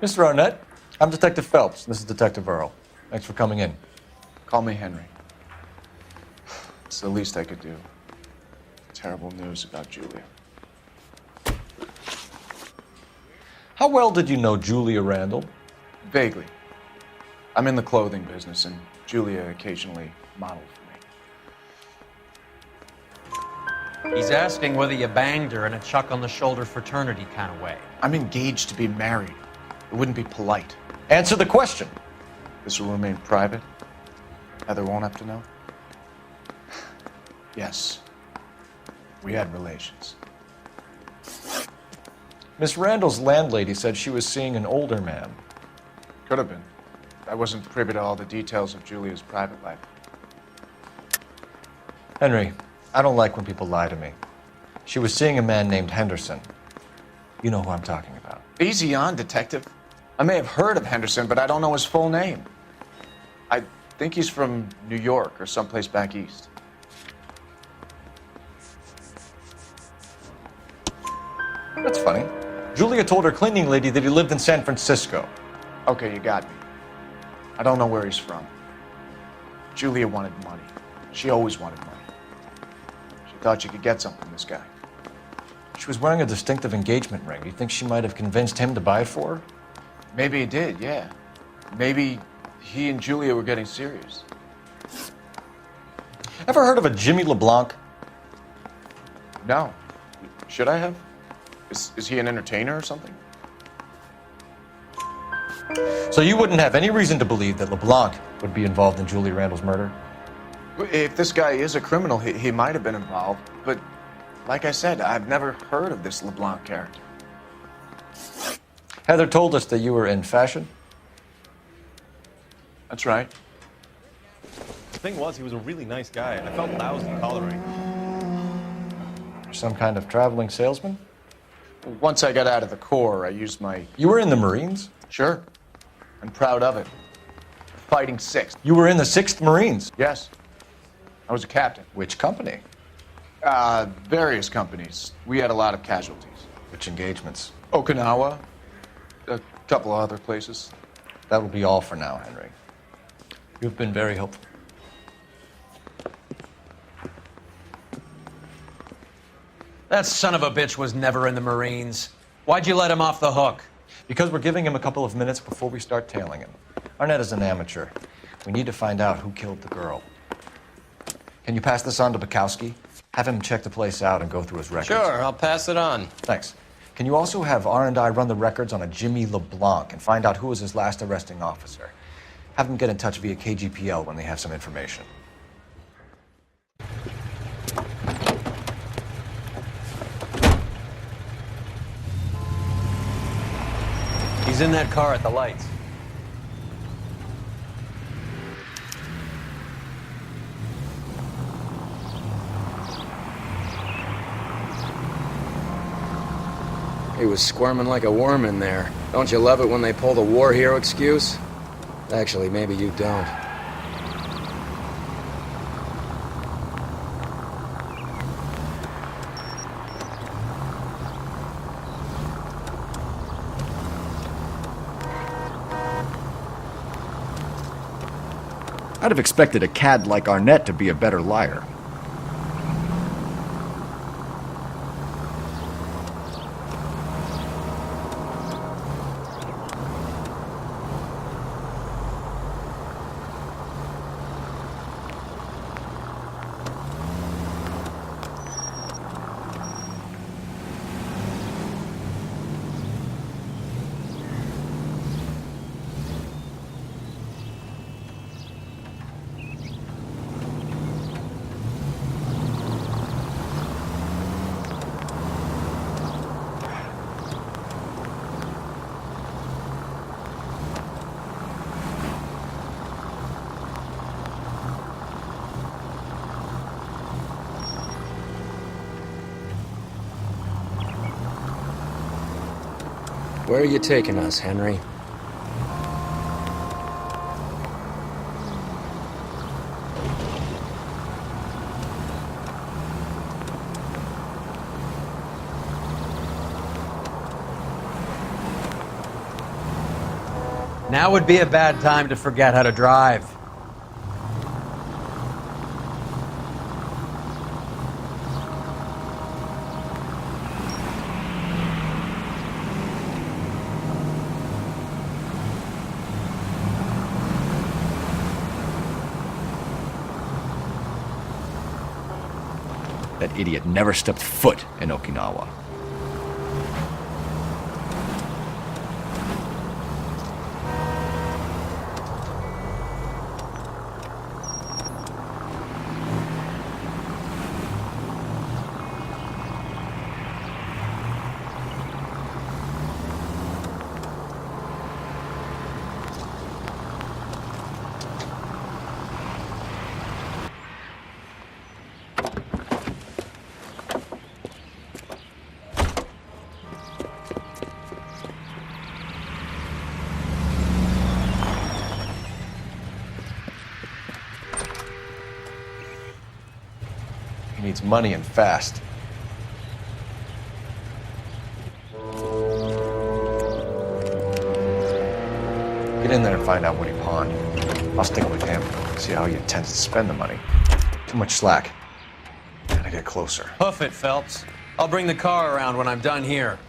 Mr. Arnett, I'm Detective Phelps. This is Detective Earle. Thanks for coming in. Call me Henry. It's the least I could do. Terrible news about Julia. How well did you know Julia Randall? Vaguely. I'm in the clothing business, and Julia occasionally modeled for me. He's asking whether you banged her in a chuck-on-the-shoulder fraternity kind of way. I'm engaged to be married. It wouldn't be polite. Answer the question. This will remain private? Heather won't have to know? Yes. We had relations. Miss Randall's landlady said she was seeing an older man. Could have been. I wasn't privy to all the details of Julia's private life. Henry, I don't like when people lie to me. She was seeing a man named Henderson. You know who I'm talking about. Easy on, Detective. I may have heard of Henderson, but I don't know his full name. I think he's from New York or someplace back east. That's funny. Julia told her cleaning lady that he lived in San Francisco. Okay, you got me. I don't know where he's from. Julia wanted money. She always wanted money. She thought she could get something from this guy. She was wearing a distinctive engagement ring. You think she might have convinced him to buy it for her? Maybe he did, yeah. Maybe he and Julia were getting serious. Ever heard of a Jimmy LeBlanc? No. Should I have? Is he an entertainer or something? So you wouldn't have any reason to believe that LeBlanc would be involved in Julia Randall's murder? If this guy is a criminal, he might have been involved. But like I said, I've never heard of this LeBlanc character. Heather told us that you were in fashion. That's right. The thing was, he was a really nice guy, and I felt lousy collaring him. Some kind of traveling salesman? Once I got out of the Corps, I used my... You were in the Marines? Sure. I'm proud of it. Fighting 6th. You were in the 6th Marines? Yes. I was a captain. Which company? Various companies. We had a lot of casualties. Which engagements? Okinawa. A couple of other places. That will be all for now, Henry. You've been very helpful. That son of a bitch was never in the Marines. Why'd you let him off the hook? Because we're giving him a couple of minutes before we start tailing him. Arnett is an amateur. We need to find out who killed the girl. Can you pass this on to Bukowski? Have him check the place out and go through his records. Sure, I'll pass it on. Thanks. Can you also have R&I run the records on a Jimmy LeBlanc and find out who was his last arresting officer? Have them get in touch via KGPL when they have some information. He's in that car at the lights. He was squirming like a worm in there. Don't you love it when they pull the war hero excuse? Actually, maybe you don't. I'd have expected a cad like Arnett to be a better liar. Where are you taking us, Henry? Now would be a bad time to forget how to drive. That idiot never stepped foot in Okinawa. He needs money and fast. Get in there and find out what he pawned. I'll stick with him, see how he intends to spend the money. Too much slack. Gotta get closer. Hoof it, Phelps. I'll bring the car around when I'm done here.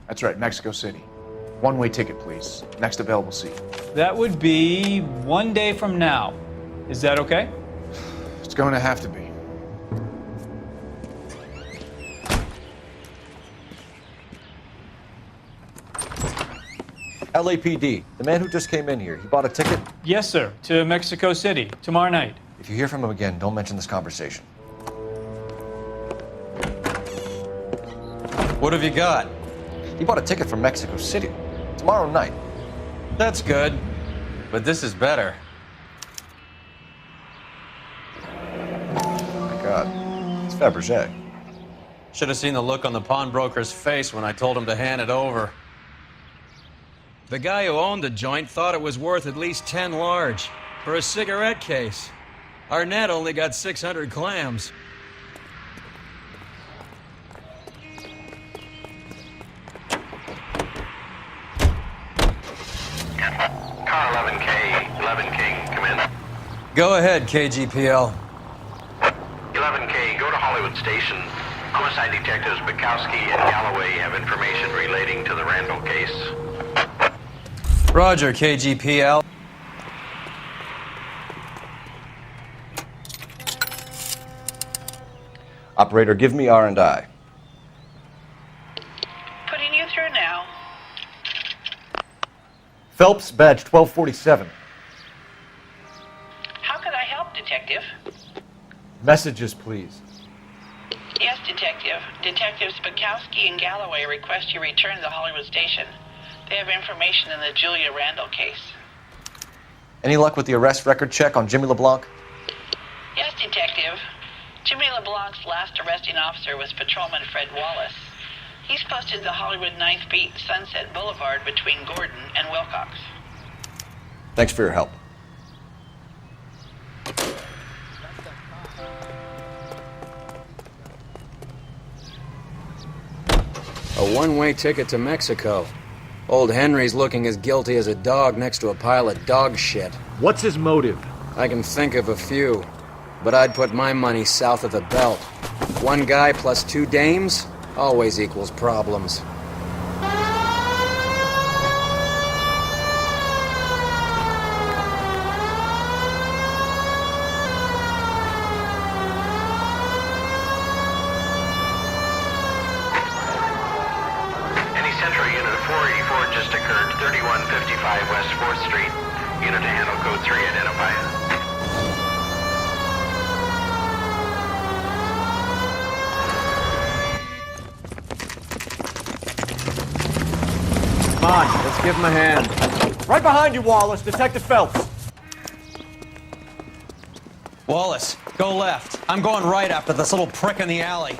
That's right, Mexico City. One-way ticket, please. Next available seat. That would be 1 day from now. Is that okay? It's going to have to be. LAPD, the man who just came in here, he bought a ticket? Yes, sir. To Mexico City, tomorrow night. If you hear from him again, don't mention this conversation. What have you got? He bought a ticket from Mexico City. Tomorrow night. That's good. But this is better. Oh my God. It's Fabergé. Should have seen the look on the pawnbroker's face when I told him to hand it over. The guy who owned the joint thought it was worth at least 10 large for a cigarette case. Arnett only got 600 clams. Car 11K, 11 King, come in. Go ahead, KGPL. 11K, go to Hollywood Station. Homicide detectives Bukowski and Galloway have information relating to the Randall case. Roger, KGPL. Operator, give me R&I. Putting you through. Phelps, badge 1247. How can I help, Detective? Messages, please. Yes, Detective. Detectives Bukowski and Galloway request you return to the Hollywood station. They have information in the Julia Randall case. Any luck with the arrest record check on Jimmy LeBlanc? Yes, Detective. Jimmy LeBlanc's last arresting officer was Patrolman Fred Wallace. He's posted the Hollywood 9th Beat Sunset Boulevard between Gordon and Wilcox. Thanks for your help. A one-way ticket to Mexico. Old Henry's looking as guilty as a dog next to a pile of dog shit. What's his motive? I can think of a few, but I'd put my money south of the belt. One guy plus two dames always equals problems. Any Central unit of 484 just occurred, 3155 West 4th Street. Unit to handle code 3, identify. Come on, let's give him a hand. Right behind you, Wallace. Detective Phelps. Wallace, go left. I'm going right after this little prick in the alley.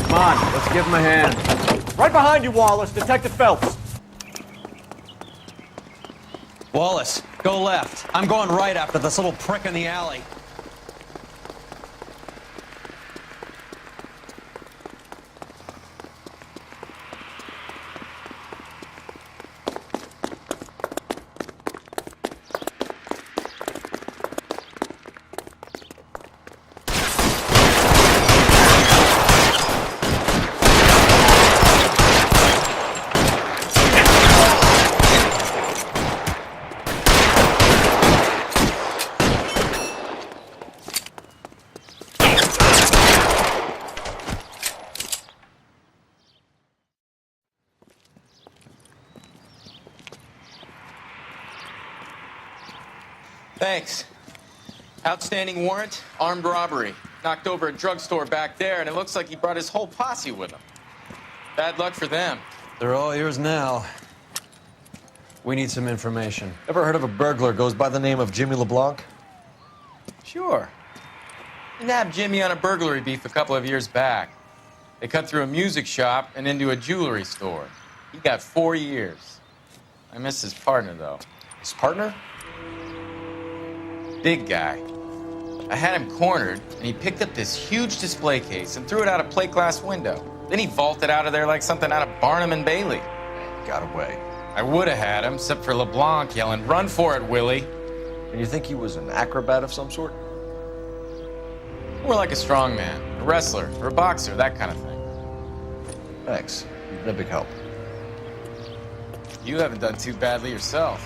Come on, let's give him a hand. Right behind you, Wallace. Detective Phelps. Wallace, go left. I'm going right after this little prick in the alley. Thanks. Outstanding warrant, armed robbery. Knocked over a drugstore back there, and it looks like he brought his whole posse with him. Bad luck for them. They're all yours now. We need some information. Ever heard of a burglar goes by the name of Jimmy LeBlanc? Sure. I nabbed Jimmy on a burglary beef a couple of years back. They cut through a music shop and into a jewelry store. He got 4 years. I miss his partner, though. His partner? Big guy. I had him cornered, and he picked up this huge display case and threw it out a plate glass window. Then he vaulted out of there like something out of Barnum and Bailey. Got away. I would have had him, except for LeBlanc yelling, "Run for it, Willie!" And you think he was an acrobat of some sort? More like a strongman, a wrestler, or a boxer, that kind of thing. Thanks. You've been a big help. You haven't done too badly yourself.